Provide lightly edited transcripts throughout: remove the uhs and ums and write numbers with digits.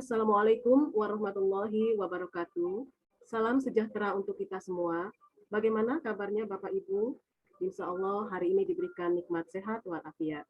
Assalamualaikum warahmatullahi wabarakatuh. Salam sejahtera untuk kita semua. Bagaimana kabarnya Bapak Ibu? Insya Allah hari ini diberikan nikmat sehat walafiat.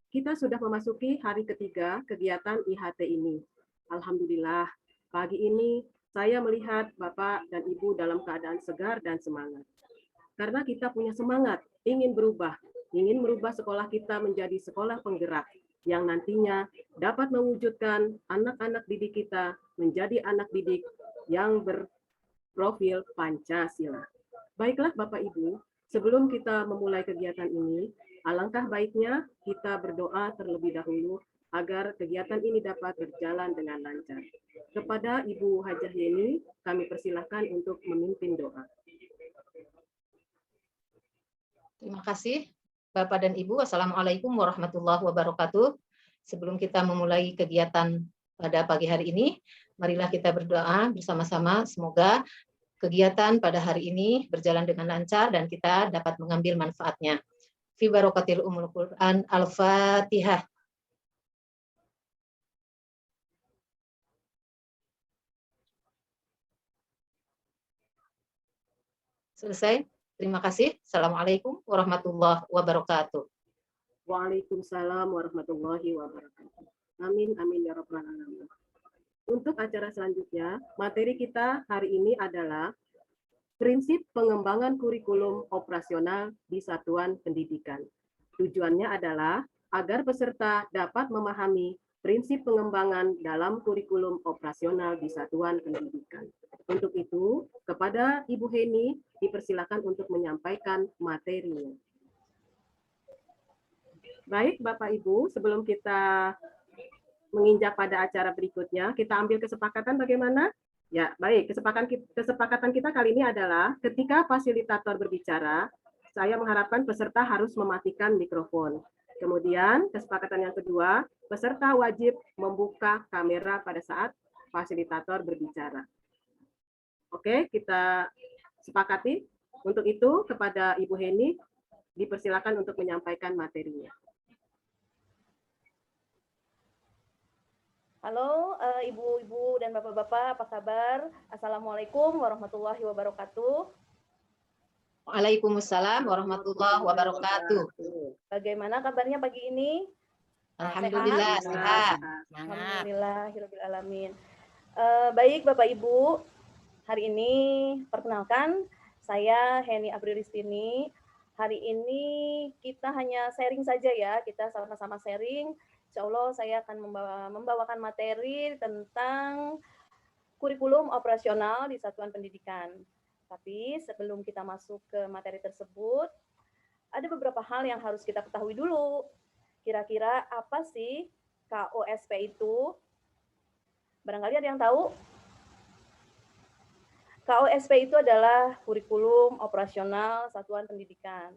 Kita sudah memasuki hari ketiga kegiatan IHT ini. Alhamdulillah, pagi ini saya melihat Bapak dan Ibu dalam keadaan segar dan semangat. Karena kita punya semangat, ingin merubah sekolah kita menjadi sekolah penggerak yang nantinya dapat mewujudkan anak-anak didik kita menjadi anak didik yang berprofil Pancasila. Baiklah Bapak Ibu, sebelum kita memulai kegiatan ini, alangkah baiknya kita berdoa terlebih dahulu agar kegiatan ini dapat berjalan dengan lancar. Kepada Ibu Hajah Yeni, kami persilahkan untuk memimpin doa. Terima kasih Bapak dan Ibu. Assalamualaikum warahmatullahi wabarakatuh. Sebelum kita memulai kegiatan pada pagi hari ini, marilah kita berdoa bersama-sama. Semoga kegiatan pada hari ini berjalan dengan lancar dan kita dapat mengambil manfaatnya. Fi barakatil umul Quran. Al-Fatihah. Selesai. Terima kasih. Assalamualaikum warahmatullahi wabarakatuh. Waalaikumsalam warahmatullahi wabarakatuh. Amin, amin ya rabbal alamin. Untuk acara selanjutnya, materi kita hari ini adalah prinsip pengembangan kurikulum operasional di satuan pendidikan. Tujuannya adalah agar peserta dapat memahami prinsip pengembangan dalam kurikulum operasional di satuan pendidikan. Untuk itu, kepada Ibu Heni dipersilakan untuk menyampaikan materinya. Baik, Bapak Ibu, sebelum kita menginjak pada acara berikutnya, kita ambil kesepakatan bagaimana? Ya, baik. Kesepakatan kita kali ini adalah ketika fasilitator berbicara, saya mengharapkan peserta harus mematikan mikrofon. Kemudian, kesepakatan yang kedua, peserta wajib membuka kamera pada saat fasilitator berbicara. Oke, kita sepakati. Untuk itu, kepada Ibu Heni, dipersilakan untuk menyampaikan materinya. Halo ibu-ibu dan bapak-bapak, apa kabar? Assalamualaikum warahmatullahi wabarakatuh. Waalaikumsalam warahmatullahi wabarakatuh. Bagaimana kabarnya pagi ini? Alhamdulillah sehat. Alhamdulillahirabbil alamin. Baik Bapak Ibu, hari ini perkenalkan saya Heni Aprilistini. Hari ini kita hanya sharing saja ya, kita sama-sama sharing. Insya Allah saya akan membawakan materi tentang kurikulum operasional di satuan pendidikan. Tapi sebelum kita masuk ke materi tersebut, ada beberapa hal yang harus kita ketahui dulu. Kira-kira apa sih KOSP itu? Barangkali ada yang tahu? KOSP itu adalah kurikulum operasional satuan pendidikan.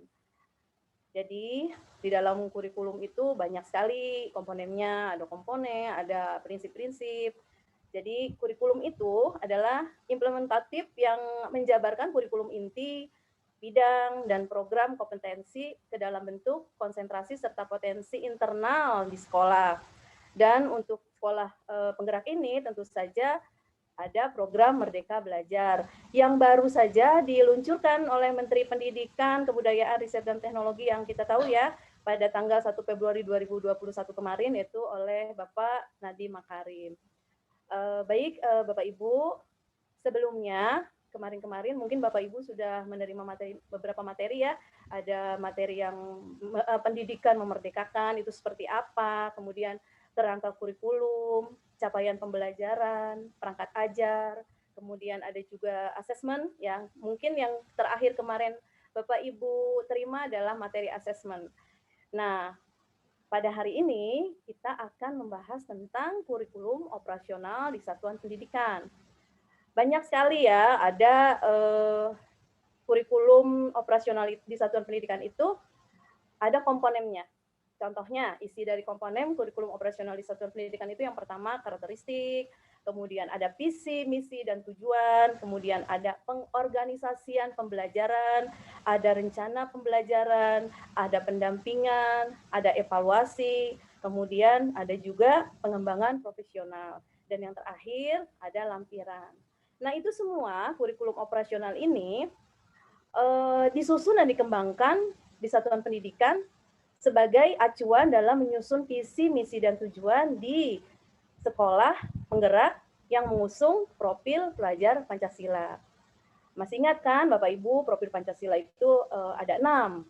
Jadi di dalam kurikulum itu banyak sekali komponennya, ada komponen, ada prinsip-prinsip. Jadi kurikulum itu adalah implementatif yang menjabarkan kurikulum inti, bidang, dan program kompetensi ke dalam bentuk konsentrasi serta potensi internal di sekolah. Dan untuk sekolah penggerak ini tentu saja ada program Merdeka Belajar yang baru saja diluncurkan oleh Menteri Pendidikan, Kebudayaan, Riset, dan Teknologi yang kita tahu ya pada tanggal 1 Februari 2021 kemarin, yaitu oleh Bapak Nadiem Makarim. Baik Bapak Ibu, sebelumnya kemarin mungkin Bapak Ibu sudah menerima beberapa materi ya. Ada materi yang pendidikan memerdekakan itu seperti apa, kemudian kerangka kurikulum, capaian pembelajaran, perangkat ajar, kemudian ada juga asesmen yang mungkin yang terakhir kemarin Bapak Ibu terima adalah materi asesmen. Nah, pada hari ini kita akan membahas tentang kurikulum operasional di satuan pendidikan. Banyak sekali ya, ada kurikulum operasional di satuan pendidikan itu ada komponennya. Contohnya, isi dari komponen kurikulum operasional di satuan pendidikan itu yang pertama karakteristik, kemudian ada visi, misi, dan tujuan, kemudian ada pengorganisasian pembelajaran, ada rencana pembelajaran, ada pendampingan, ada evaluasi, kemudian ada juga pengembangan profesional. dan yang terakhir ada lampiran. Nah, itu semua kurikulum operasional ini disusun dan dikembangkan di satuan pendidikan sebagai acuan dalam menyusun visi, misi, dan tujuan di sekolah penggerak yang mengusung profil pelajar Pancasila. Masih ingat kan Bapak Ibu, profil Pancasila itu ada 6.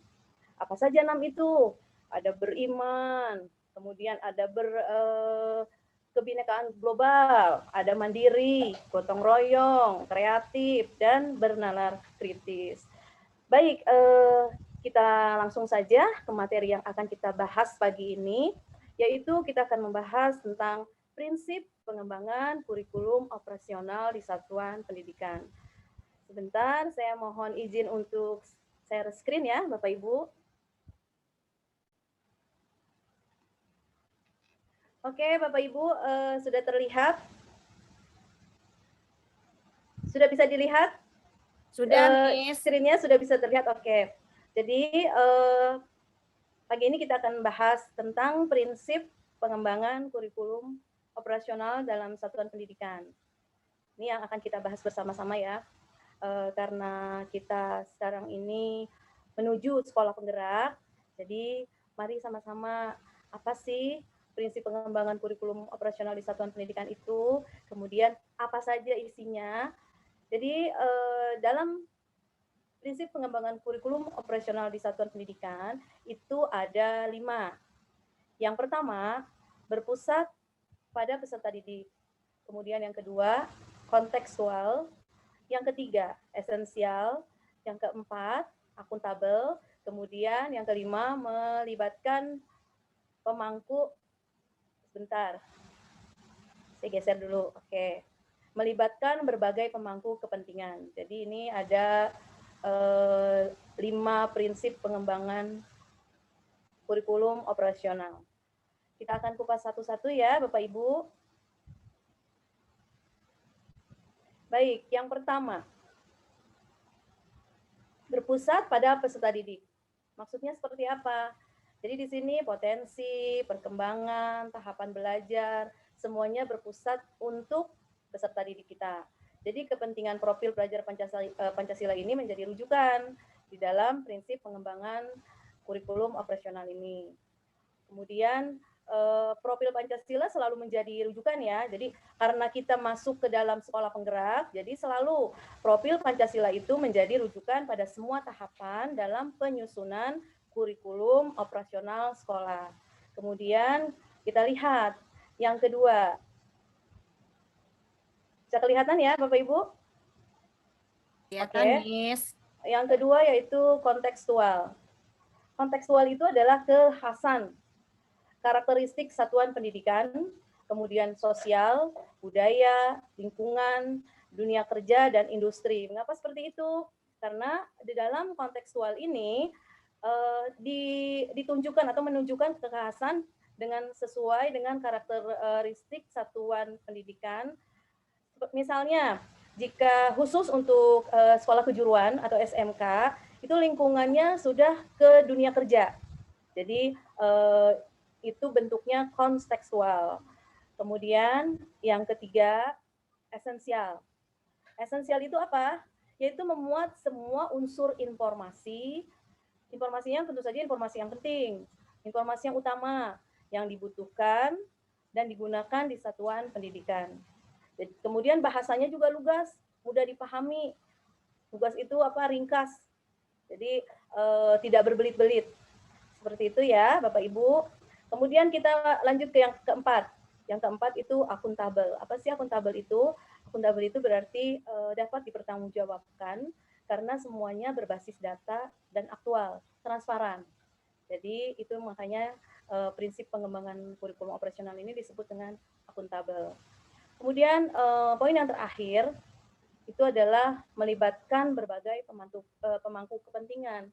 Apa saja 6 itu? Ada beriman, kemudian ada kebinekaan global, ada mandiri, gotong royong, kreatif, dan bernalar kritis. Baik, kita langsung saja ke materi yang akan kita bahas pagi ini, yaitu kita akan membahas tentang prinsip pengembangan kurikulum operasional di satuan pendidikan. Sebentar, saya mohon izin untuk share screen ya, Bapak Ibu. Oke, Bapak Ibu, sudah terlihat? Sudah bisa dilihat? Sudah, Miss. Screen-nya sudah bisa terlihat, oke. Jadi, pagi ini kita akan bahas tentang prinsip pengembangan kurikulum operasional dalam satuan pendidikan. Ini yang akan kita bahas bersama-sama ya, karena kita sekarang ini menuju sekolah penggerak. Jadi, mari sama-sama apa sih prinsip pengembangan kurikulum operasional di satuan pendidikan itu, kemudian apa saja isinya. Jadi dalam prinsip pengembangan kurikulum operasional di satuan pendidikan itu ada 5. Yang pertama, berpusat pada peserta didik. Kemudian yang kedua, kontekstual. Yang ketiga, esensial. Yang keempat, akuntabel. Kemudian yang kelima, melibatkan pemangku. Sebentar, saya geser dulu. Oke, melibatkan berbagai pemangku kepentingan. Jadi ini ada 5 prinsip pengembangan kurikulum operasional. Kita akan kupas satu-satu ya, Bapak Ibu. Baik, yang pertama, berpusat pada peserta didik. Maksudnya seperti apa? Jadi di sini potensi, perkembangan, tahapan belajar, semuanya berpusat untuk peserta didik kita. Jadi kepentingan profil pelajar Pancasila ini menjadi rujukan di dalam prinsip pengembangan kurikulum operasional ini. Kemudian profil Pancasila selalu menjadi rujukan ya. Jadi karena kita masuk ke dalam sekolah penggerak, jadi selalu profil Pancasila itu menjadi rujukan pada semua tahapan dalam penyusunan kurikulum operasional sekolah. Kemudian kita lihat yang kedua. Bisa kelihatan ya Bapak Ibu? Kelihatan, Miss. Yang kedua yaitu kontekstual. Kontekstual itu adalah kekhasan, karakteristik satuan pendidikan, kemudian sosial, budaya, lingkungan, dunia kerja, dan industri. Mengapa seperti itu? Karena di dalam kontekstual ini ditunjukkan atau menunjukkan kekhasan dengan sesuai dengan karakteristik satuan pendidikan. Misalnya, jika khusus untuk sekolah kejuruan atau SMK, itu lingkungannya sudah ke dunia kerja. Jadi itu bentuknya kontekstual. Kemudian yang ketiga, esensial. Esensial itu apa? Yaitu memuat semua unsur informasi. Informasinya tentu saja informasi yang penting, informasi yang utama, yang dibutuhkan dan digunakan di satuan pendidikan. Kemudian bahasanya juga lugas, mudah dipahami. Lugas itu apa? Ringkas. Jadi tidak berbelit-belit. Seperti itu ya, Bapak Ibu. Kemudian kita lanjut ke yang keempat. Yang keempat itu akuntabel. Apa sih akuntabel itu? Akuntabel itu berarti dapat dipertanggungjawabkan karena semuanya berbasis data dan aktual, transparan. Jadi itu makanya prinsip pengembangan kurikulum operasional ini disebut dengan akuntabel. Kemudian poin yang terakhir itu adalah melibatkan berbagai pemangku kepentingan.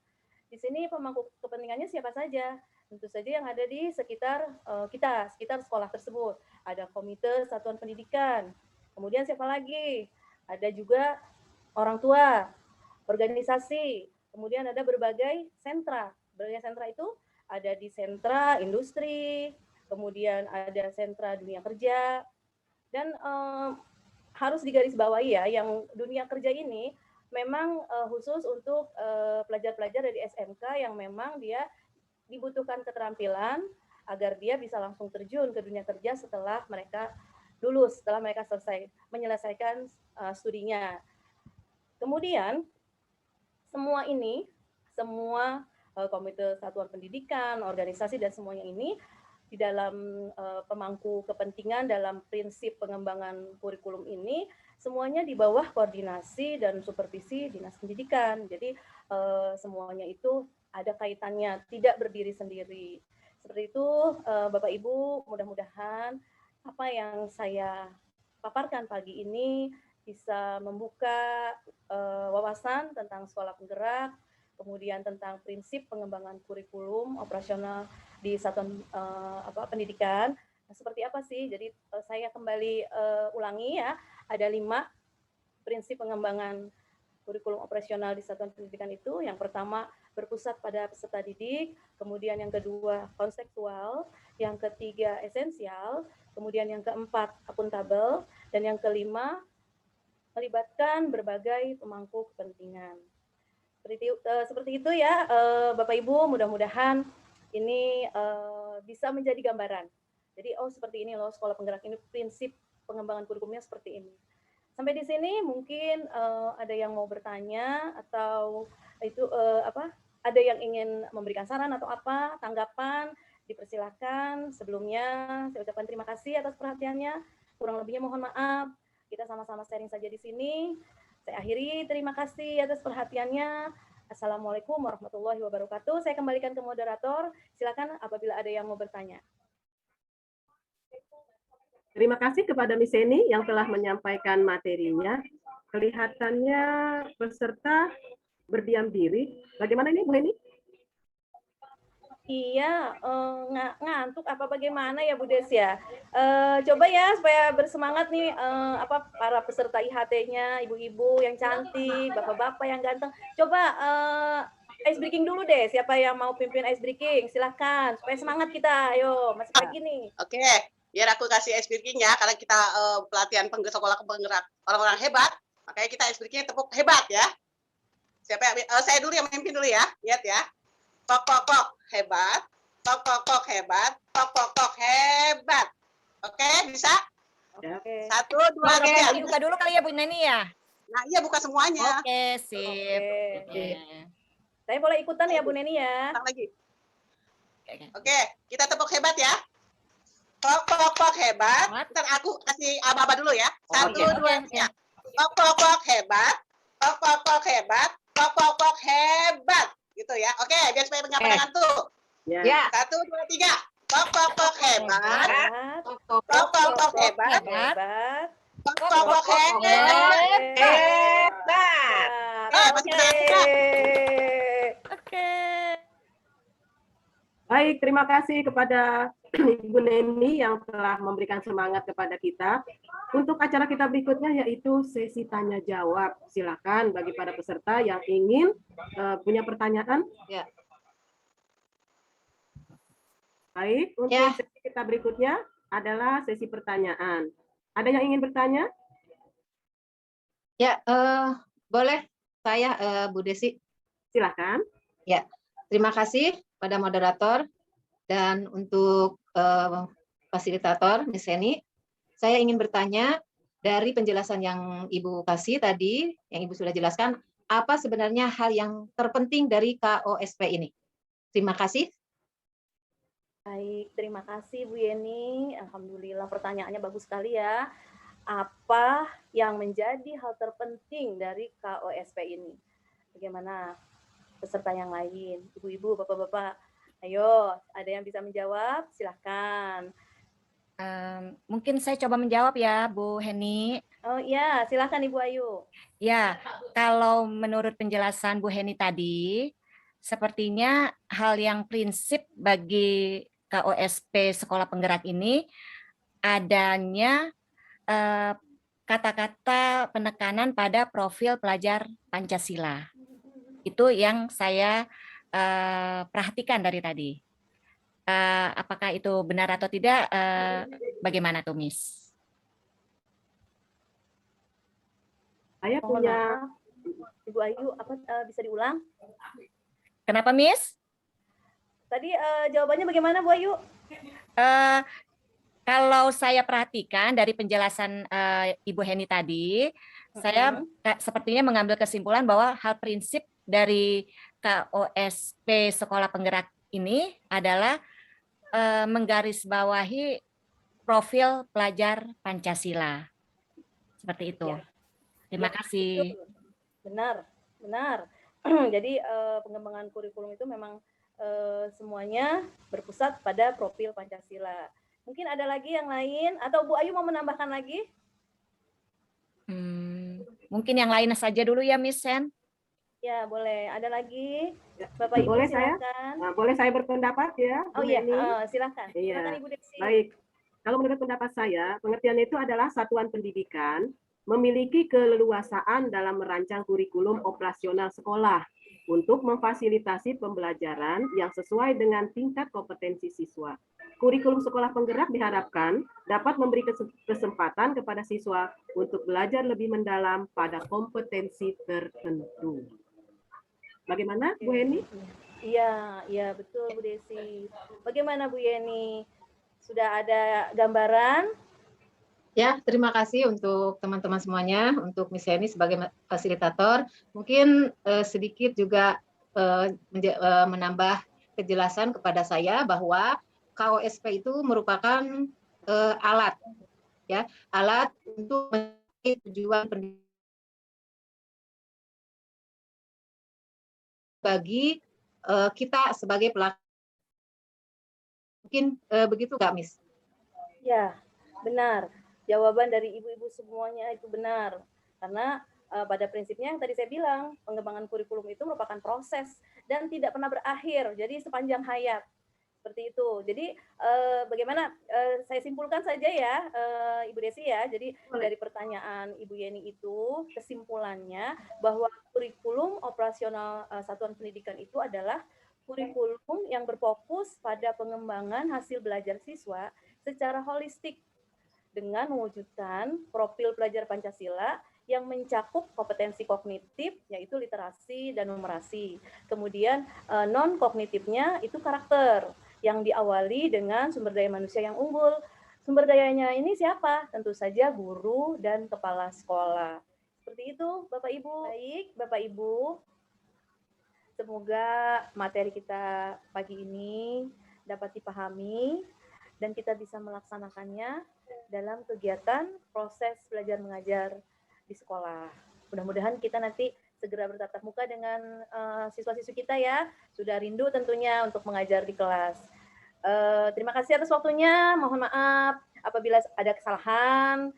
Di sini pemangku kepentingannya siapa saja? Tentu saja yang ada di sekitar sekitar sekolah tersebut. Ada komite satuan pendidikan. Kemudian siapa lagi? Ada juga orang tua, organisasi. Kemudian ada berbagai sentra. Berbagai sentra itu ada di sentra industri, kemudian ada sentra dunia kerja, Dan harus digarisbawahi ya, yang dunia kerja ini memang khusus untuk pelajar-pelajar dari SMK yang memang dia dibutuhkan keterampilan agar dia bisa langsung terjun ke dunia kerja setelah mereka lulus, setelah mereka menyelesaikan studinya. Kemudian semua komite satuan pendidikan, organisasi dan semuanya ini di dalam pemangku kepentingan dalam prinsip pengembangan kurikulum ini semuanya di bawah koordinasi dan supervisi Dinas Pendidikan. Jadi semuanya itu ada kaitannya, tidak berdiri sendiri. Seperti itu Bapak Ibu, mudah-mudahan apa yang saya paparkan pagi ini bisa membuka wawasan tentang sekolah penggerak, kemudian tentang prinsip pengembangan kurikulum operasional di satuan pendidikan. Nah, seperti apa sih? Jadi saya kembali ulangi ya, ada 5 prinsip pengembangan kurikulum operasional di satuan pendidikan itu. Yang pertama berpusat pada peserta didik, kemudian yang kedua konseptual, yang ketiga esensial, kemudian yang keempat akuntabel, dan yang kelima melibatkan berbagai pemangku kepentingan. Seperti itu ya Bapak Ibu, mudah-mudahan ini bisa menjadi gambaran. Jadi seperti ini loh sekolah penggerak ini, prinsip pengembangan kurikulumnya seperti ini. Sampai di sini mungkin ada yang mau bertanya atau itu ada yang ingin memberikan saran atau apa, tanggapan, dipersilakan. Sebelumnya saya ucapkan terima kasih atas perhatiannya. Kurang lebihnya mohon maaf. Kita sama-sama sharing saja di sini. Saya akhiri, terima kasih atas perhatiannya. Assalamualaikum warahmatullahi wabarakatuh. Saya kembalikan ke moderator. Silakan apabila ada yang mau bertanya. Terima kasih kepada Miss Eni yang telah menyampaikan materinya. Kelihatannya peserta berdiam diri. Bagaimana ini Bu Eni? Iya, ngantuk apa bagaimana ya Bu Des ya? Coba ya supaya bersemangat nih para peserta IHT-nya, ibu-ibu yang cantik, bapak-bapak yang ganteng. Coba ice breaking dulu deh. Siapa yang mau pimpin ice breaking? Silahkan supaya semangat kita. Ayo, masih pagi nih. Oke, biar aku kasih ice breaking ya, karena kita pelatihan sekolah penggerak orang-orang hebat, makanya kita ice breaking tepuk hebat ya. Siapa yang saya dulu yang memimpin dulu ya, lihat ya. Kok hebat, kok hebat, kok hebat. Oke, bisa? Oke. 1, 2, 3. Buka dulu kali ya Bu Neni ya. Nah, iya buka semuanya. Oke, sip. Oke. Saya boleh ikutan ya Bu Neni ya. Lagi. Oke, kita tepuk hebat ya. Kok hebat. Ntar aku kasih aba-aba dulu ya. 1, 2, 3. Kok hebat, kok hebat, kok hebat. Gitu ya. Oke, biar supaya penyampaian tuh. Ya. 1, 2, 3. Kok hebat, kok hebat, kok hebat. Oke. Baik, terima kasih kepada Ibu Neni yang telah memberikan semangat kepada kita. Untuk acara kita berikutnya yaitu sesi tanya jawab. Silakan bagi para peserta yang ingin punya pertanyaan. Ya. Baik, untuk sesi kita berikutnya adalah sesi pertanyaan. Ada yang ingin bertanya? Ya, boleh saya Bu Desi. Silakan. Ya, terima kasih pada moderator dan untuk fasilitator Miss Eni. Saya ingin bertanya dari penjelasan yang Ibu kasih tadi, yang Ibu sudah jelaskan, apa sebenarnya hal yang terpenting dari KOSP ini? Terima kasih. Baik, terima kasih Bu Yeni. Alhamdulillah pertanyaannya bagus sekali ya. Apa yang menjadi hal terpenting dari KOSP ini? Bagaimana peserta yang lain? Ibu-ibu, bapak-bapak, ayo, ada yang bisa menjawab? Silahkan. Mungkin saya coba menjawab ya, Bu Heni. Oh iya, silahkan Ibu Ayu. Ya, kalau menurut penjelasan Bu Heni tadi, sepertinya hal yang prinsip bagi KOSP Sekolah Penggerak ini adanya kata-kata penekanan pada profil pelajar Pancasila. Itu yang saya perhatikan dari tadi. Apakah itu benar atau tidak? Bagaimana tuh, Miss? Saya Mohon punya maaf. Ibu Ayu, bisa diulang? Kenapa, Miss? Tadi jawabannya bagaimana, Bu Ayu? Eh, Kalau saya perhatikan dari penjelasan Ibu Heni tadi, saya sepertinya mengambil kesimpulan bahwa hal prinsip dari KOSP Sekolah Penggerak ini adalah menggarisbawahi profil pelajar Pancasila. Seperti itu. Ya. Terima kasih. Benar, benar. Jadi pengembangan kurikulum itu memang semuanya berpusat pada profil Pancasila. Mungkin ada lagi yang lain, atau Bu Ayu mau menambahkan lagi? Mungkin yang lain saja dulu ya, Miss Sen. Ya, boleh. Ada lagi? Bapak Ibu, boleh silakan. boleh saya berpendapat ya? Oh iya, silakan. Iya. Silakan Ibu Desi. Baik. Kalau menurut pendapat saya, pengertian itu adalah satuan pendidikan memiliki keleluasaan dalam merancang kurikulum operasional sekolah untuk memfasilitasi pembelajaran yang sesuai dengan tingkat kompetensi siswa. Kurikulum sekolah penggerak diharapkan dapat memberi kesempatan kepada siswa untuk belajar lebih mendalam pada kompetensi tertentu. Bagaimana, Bu Heni? Iya, betul Bu Desi. Bagaimana Bu Yeni? Sudah ada gambaran? Ya, terima kasih untuk teman-teman semuanya, untuk Miss Heni sebagai fasilitator. Mungkin sedikit juga menambah kejelasan kepada saya bahwa KOSP itu merupakan alat, ya, alat untuk mencapai tujuan pendidikan bagi kita sebagai pelaku. Mungkin begitu nggak, Miss? Ya, benar. Jawaban dari ibu-ibu semuanya itu benar. Karena pada prinsipnya yang tadi saya bilang, pengembangan kurikulum itu merupakan proses dan tidak pernah berakhir. Jadi sepanjang hayat. Seperti itu. Jadi bagaimana saya simpulkan saja ya, Ibu Desi ya. Jadi dari pertanyaan Ibu Yeni itu kesimpulannya bahwa kurikulum operasional satuan pendidikan itu adalah kurikulum yang berfokus pada pengembangan hasil belajar siswa secara holistik dengan mewujudkan profil pelajar Pancasila yang mencakup kompetensi kognitif, yaitu literasi dan numerasi. Kemudian non-kognitifnya itu karakter, yang diawali dengan sumber daya manusia yang unggul. Sumber dayanya ini siapa? Tentu saja guru dan kepala sekolah. Seperti itu, Bapak Ibu. Baik, Bapak Ibu. Semoga materi kita pagi ini dapat dipahami dan kita bisa melaksanakannya dalam kegiatan proses belajar mengajar di sekolah. Mudah-mudahan kita nanti segera bertatap muka dengan siswa-siswi kita ya. Sudah rindu tentunya untuk mengajar di kelas. Terima kasih atas waktunya. Mohon maaf apabila ada kesalahan.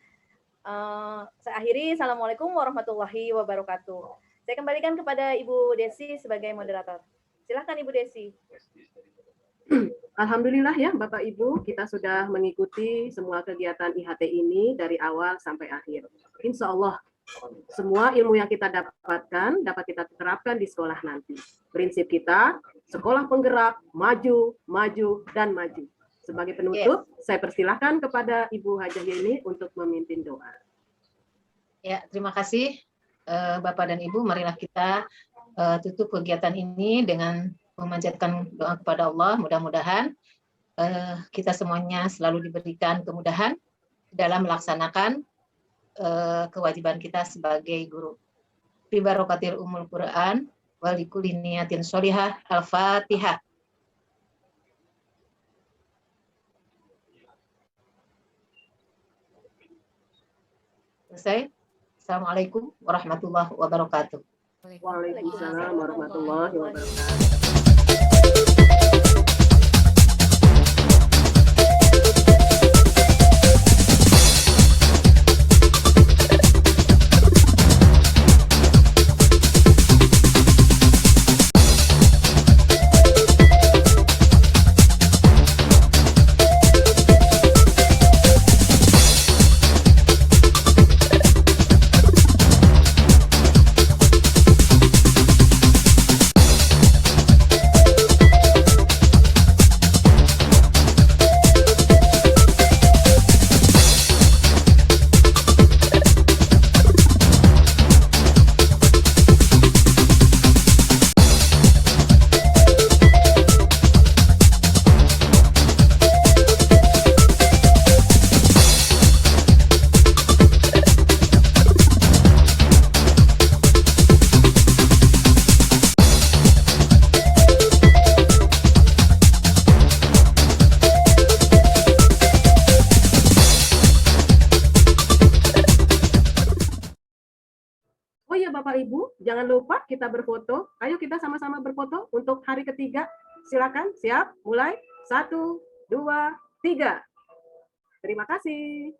Saya akhiri. Assalamualaikum warahmatullahi wabarakatuh. Saya kembalikan kepada Ibu Desi sebagai moderator. Silakan Ibu Desi. Alhamdulillah ya Bapak Ibu, kita sudah mengikuti semua kegiatan IHT ini dari awal sampai akhir. Insya Allah semua ilmu yang kita dapatkan dapat kita terapkan di sekolah nanti. Prinsip kita, sekolah penggerak, maju, maju, dan maju. Sebagai penutup, saya persilahkan kepada Ibu Hajah Yeni untuk memimpin doa. Ya, terima kasih Bapak dan Ibu. Marilah kita tutup kegiatan ini dengan memanjatkan doa kepada Allah. Mudah-mudahan kita semuanya selalu diberikan kemudahan dalam melaksanakan kewajiban kita sebagai guru. Bi barokatil umul Quran wa likulli niyatin sholihah. Al-Fatihah. Selesai. Assalamualaikum warahmatullahi wabarakatuh. Waalaikumsalam warahmatullahi wabarakatuh. Oh iya Bapak Ibu, jangan lupa kita berfoto. Ayo kita sama-sama berfoto untuk hari ketiga. Silakan, siap, mulai. 1, 2, 3. Terima kasih.